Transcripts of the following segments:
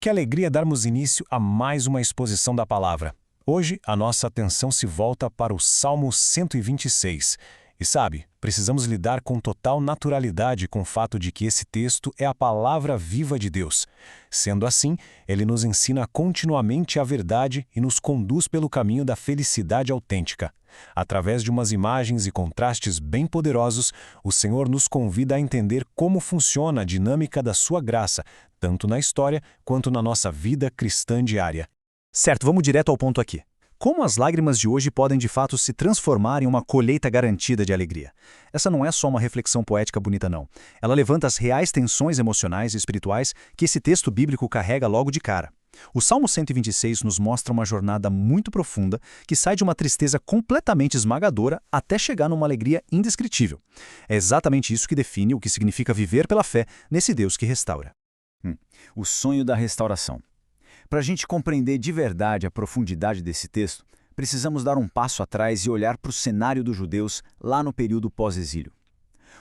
Que alegria darmos início a mais uma exposição da palavra. Hoje, a nossa atenção se volta para o Salmo 126. E sabe, precisamos lidar com total naturalidade com o fato de que esse texto é a palavra viva de Deus. Sendo assim, ele nos ensina continuamente a verdade e nos conduz pelo caminho da felicidade autêntica. Através de umas imagens e contrastes bem poderosos, o Senhor nos convida a entender como funciona a dinâmica da sua graça, tanto na história quanto na nossa vida cristã diária. Certo, vamos direto ao ponto aqui. Como as lágrimas de hoje podem de fato se transformar em uma colheita garantida de alegria? Essa não é só uma reflexão poética bonita, não. Ela levanta as reais tensões emocionais e espirituais que esse texto bíblico carrega logo de cara. O Salmo 126 nos mostra uma jornada muito profunda que sai de uma tristeza completamente esmagadora até chegar numa alegria indescritível. É exatamente isso que define o que significa viver pela fé nesse Deus que restaura. O sonho da restauração. Para a gente compreender de verdade a profundidade desse texto, precisamos dar um passo atrás e olhar para o cenário dos judeus lá no período pós-exílio.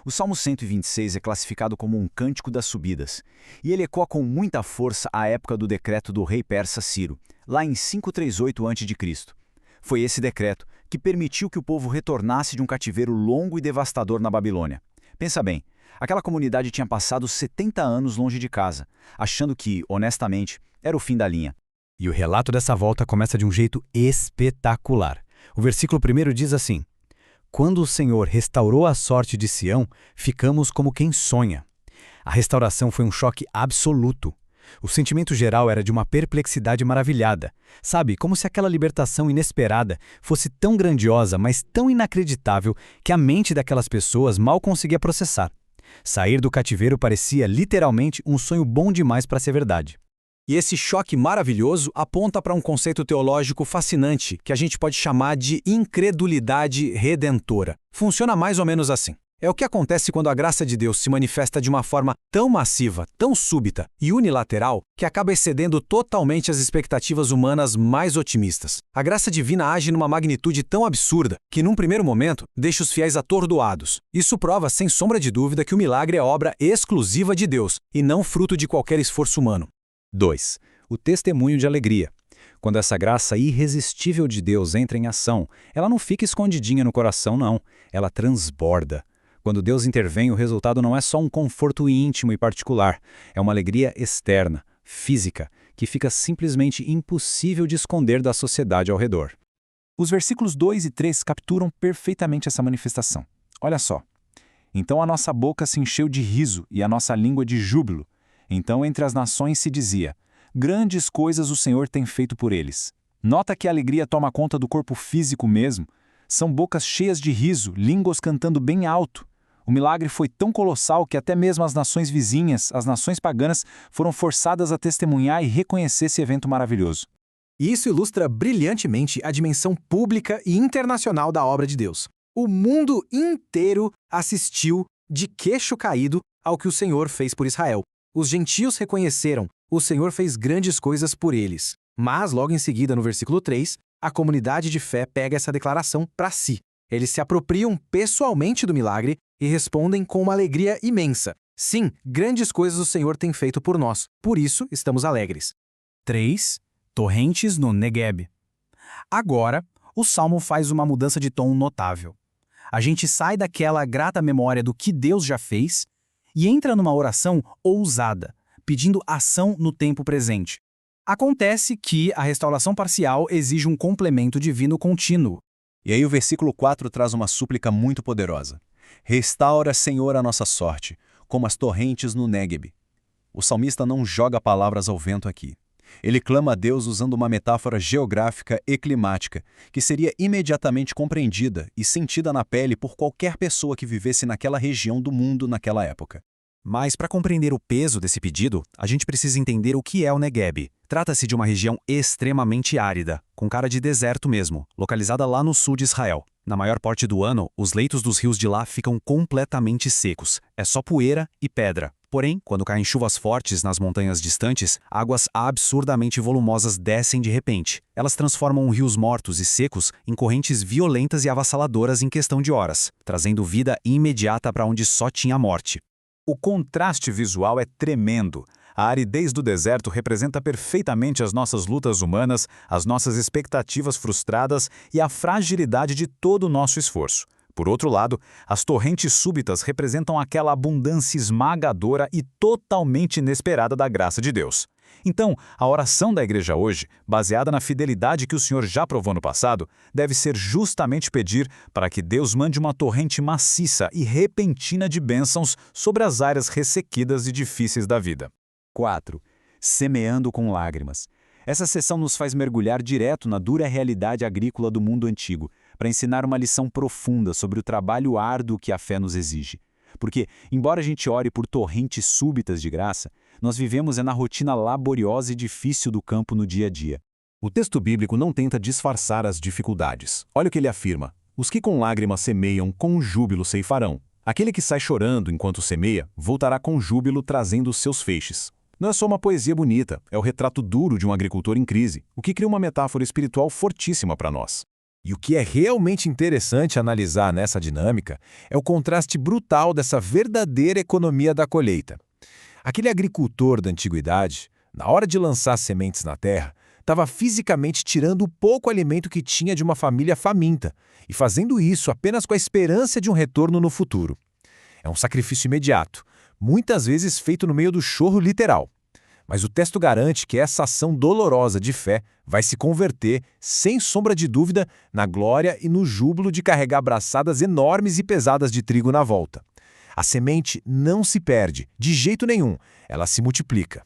O Salmo 126 é classificado como um cântico das subidas, e ele ecoa com muita força a época do decreto do rei persa Ciro, lá em 538 a.C. Foi esse decreto que permitiu que o povo retornasse de um cativeiro longo e devastador na Babilônia. Pensa bem, aquela comunidade tinha passado 70 anos longe de casa, achando que, honestamente, era o fim da linha. E o relato dessa volta começa de um jeito espetacular. O versículo 1 diz assim: Quando o Senhor restaurou a sorte de Sião, ficamos como quem sonha. A restauração foi um choque absoluto. O sentimento geral era de uma perplexidade maravilhada. Sabe, como se aquela libertação inesperada fosse tão grandiosa, mas tão inacreditável, que a mente daquelas pessoas mal conseguia processar. Sair do cativeiro parecia literalmente um sonho bom demais para ser verdade. E esse choque maravilhoso aponta para um conceito teológico fascinante que a gente pode chamar de incredulidade redentora. Funciona mais ou menos assim. É o que acontece quando a graça de Deus se manifesta de uma forma tão massiva, tão súbita e unilateral que acaba excedendo totalmente as expectativas humanas mais otimistas. A graça divina age numa magnitude tão absurda que, num primeiro momento, deixa os fiéis atordoados. Isso prova, sem sombra de dúvida, que o milagre é obra exclusiva de Deus e não fruto de qualquer esforço humano. 2. O testemunho de alegria. Quando essa graça irresistível de Deus entra em ação, ela não fica escondidinha no coração, não. Ela transborda. Quando Deus intervém, o resultado não é só um conforto íntimo e particular. É uma alegria externa, física, que fica simplesmente impossível de esconder da sociedade ao redor. Os versículos 2 e 3 capturam perfeitamente essa manifestação. Olha só. Então a nossa boca se encheu de riso e a nossa língua de júbilo. Então entre as nações se dizia: grandes coisas o Senhor tem feito por eles. Nota que a alegria toma conta do corpo físico mesmo. São bocas cheias de riso, línguas cantando bem alto. O milagre foi tão colossal que até mesmo as nações vizinhas, as nações paganas, foram forçadas a testemunhar e reconhecer esse evento maravilhoso. E isso ilustra brilhantemente a dimensão pública e internacional da obra de Deus. O mundo inteiro assistiu de queixo caído ao que o Senhor fez por Israel. Os gentios reconheceram, o Senhor fez grandes coisas por eles. Mas, logo em seguida, no versículo 3, a comunidade de fé pega essa declaração para si. Eles se apropriam pessoalmente do milagre e respondem com uma alegria imensa. Sim, grandes coisas o Senhor tem feito por nós, por isso estamos alegres. 3. Torrentes no Negueb. Agora, o Salmo faz uma mudança de tom notável. A gente sai daquela grata memória do que Deus já fez e entra numa oração ousada, pedindo ação no tempo presente. Acontece que a restauração parcial exige um complemento divino contínuo. E aí o versículo 4 traz uma súplica muito poderosa. Restaura, Senhor, a nossa sorte, como as torrentes no Négueb. O salmista não joga palavras ao vento aqui. Ele clama a Deus usando uma metáfora geográfica e climática, que seria imediatamente compreendida e sentida na pele por qualquer pessoa que vivesse naquela região do mundo naquela época. Mas para compreender o peso desse pedido, a gente precisa entender o que é o Negueb. Trata-se de uma região extremamente árida, com cara de deserto mesmo, localizada lá no sul de Israel. Na maior parte do ano, os leitos dos rios de lá ficam completamente secos. É só poeira e pedra. Porém, quando caem chuvas fortes nas montanhas distantes, águas absurdamente volumosas descem de repente. Elas transformam rios mortos e secos em correntes violentas e avassaladoras em questão de horas, trazendo vida imediata para onde só tinha morte. O contraste visual é tremendo. A aridez do deserto representa perfeitamente as nossas lutas humanas, as nossas expectativas frustradas e a fragilidade de todo o nosso esforço. Por outro lado, as torrentes súbitas representam aquela abundância esmagadora e totalmente inesperada da graça de Deus. Então, a oração da igreja hoje, baseada na fidelidade que o Senhor já provou no passado, deve ser justamente pedir para que Deus mande uma torrente maciça e repentina de bênçãos sobre as áreas ressequidas e difíceis da vida. 4. Semeando com lágrimas. Essa sessão nos faz mergulhar direto na dura realidade agrícola do mundo antigo, para ensinar uma lição profunda sobre o trabalho árduo que a fé nos exige. Porque, embora a gente ore por torrentes súbitas de graça, nós vivemos na rotina laboriosa e difícil do campo no dia a dia. O texto bíblico não tenta disfarçar as dificuldades. Olha o que ele afirma: os que com lágrimas semeiam, com júbilo ceifarão. Aquele que sai chorando enquanto semeia, voltará com júbilo trazendo os seus feixes. Não é só uma poesia bonita, é o retrato duro de um agricultor em crise, o que cria uma metáfora espiritual fortíssima para nós. E o que é realmente interessante analisar nessa dinâmica é o contraste brutal dessa verdadeira economia da colheita. Aquele agricultor da antiguidade, na hora de lançar sementes na terra, estava fisicamente tirando o pouco alimento que tinha de uma família faminta, e fazendo isso apenas com a esperança de um retorno no futuro. É um sacrifício imediato, muitas vezes feito no meio do chorro literal. Mas o texto garante que essa ação dolorosa de fé vai se converter, sem sombra de dúvida, na glória e no júbilo de carregar braçadas enormes e pesadas de trigo na volta. A semente não se perde, de jeito nenhum, ela se multiplica.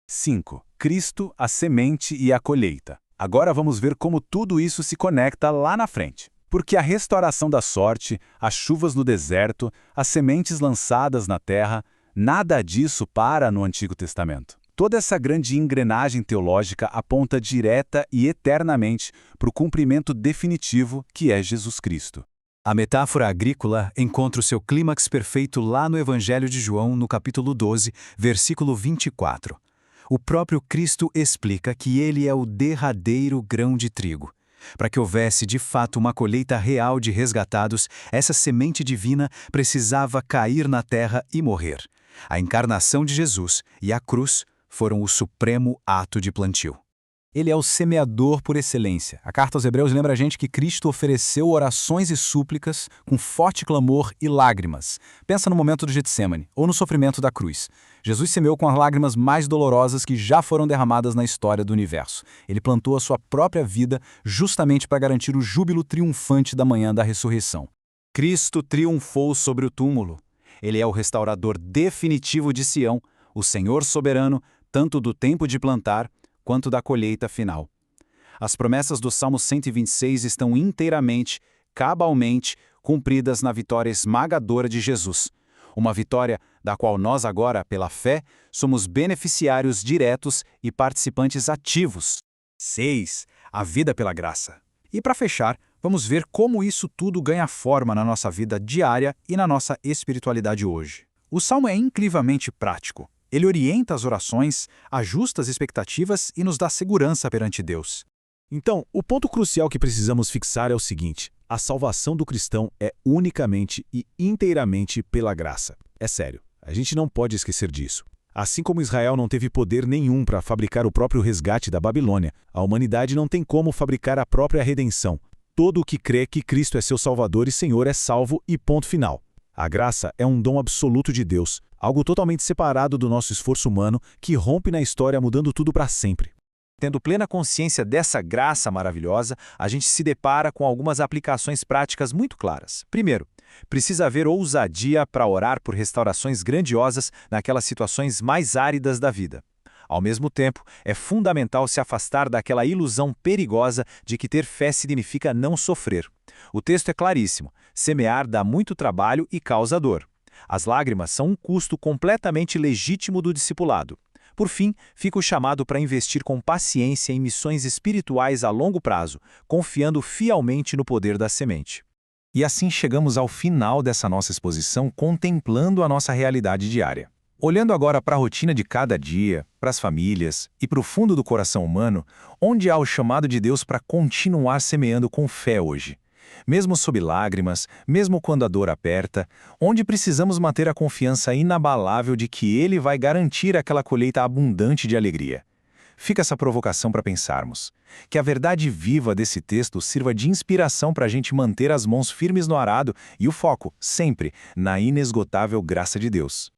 5. Cristo, a semente e a colheita. Agora vamos ver como tudo isso se conecta lá na frente. Porque a restauração da sorte, as chuvas no deserto, as sementes lançadas na terra, nada disso para no Antigo Testamento. Toda essa grande engrenagem teológica aponta direta e eternamente para o cumprimento definitivo que é Jesus Cristo. A metáfora agrícola encontra o seu clímax perfeito lá no Evangelho de João, no capítulo 12, versículo 24. O próprio Cristo explica que ele é o derradeiro grão de trigo. Para que houvesse de fato uma colheita real de resgatados, essa semente divina precisava cair na terra e morrer. A encarnação de Jesus e a cruz foram o supremo ato de plantio. Ele é o semeador por excelência. A carta aos Hebreus lembra a gente que Cristo ofereceu orações e súplicas com forte clamor e lágrimas. Pensa no momento do Getsemane, ou no sofrimento da cruz. Jesus semeou com as lágrimas mais dolorosas que já foram derramadas na história do universo. Ele plantou a sua própria vida justamente para garantir o júbilo triunfante da manhã da ressurreição. Cristo triunfou sobre o túmulo. Ele é o restaurador definitivo de Sião, o Senhor soberano, tanto do tempo de plantar, quanto da colheita final. As promessas do Salmo 126 estão inteiramente, cabalmente, cumpridas na vitória esmagadora de Jesus. Uma vitória da qual nós agora, pela fé, somos beneficiários diretos e participantes ativos. 6. A vida pela graça. E para fechar, vamos ver como isso tudo ganha forma na nossa vida diária e na nossa espiritualidade hoje. O Salmo é incrivelmente prático. Ele orienta as orações, ajusta as expectativas e nos dá segurança perante Deus. Então, o ponto crucial que precisamos fixar é o seguinte: a salvação do cristão é unicamente e inteiramente pela graça. É sério, a gente não pode esquecer disso. Assim como Israel não teve poder nenhum para fabricar o próprio resgate da Babilônia, a humanidade não tem como fabricar a própria redenção. Todo o que crê que Cristo é seu Salvador e Senhor é salvo e ponto final. A graça é um dom absoluto de Deus, algo totalmente separado do nosso esforço humano que rompe na história mudando tudo para sempre. Tendo plena consciência dessa graça maravilhosa, a gente se depara com algumas aplicações práticas muito claras. Primeiro, precisa haver ousadia para orar por restaurações grandiosas naquelas situações mais áridas da vida. Ao mesmo tempo, é fundamental se afastar daquela ilusão perigosa de que ter fé significa não sofrer. O texto é claríssimo: semear dá muito trabalho e causa dor. As lágrimas são um custo completamente legítimo do discipulado. Por fim, fica o chamado para investir com paciência em missões espirituais a longo prazo, confiando fielmente no poder da semente. E assim chegamos ao final dessa nossa exposição contemplando a nossa realidade diária. Olhando agora para a rotina de cada dia, para as famílias e para o fundo do coração humano, onde há o chamado de Deus para continuar semeando com fé hoje. Mesmo sob lágrimas, mesmo quando a dor aperta, onde precisamos manter a confiança inabalável de que Ele vai garantir aquela colheita abundante de alegria. Fica essa provocação para pensarmos. Que a verdade viva desse texto sirva de inspiração para a gente manter as mãos firmes no arado e o foco, sempre, na inesgotável graça de Deus.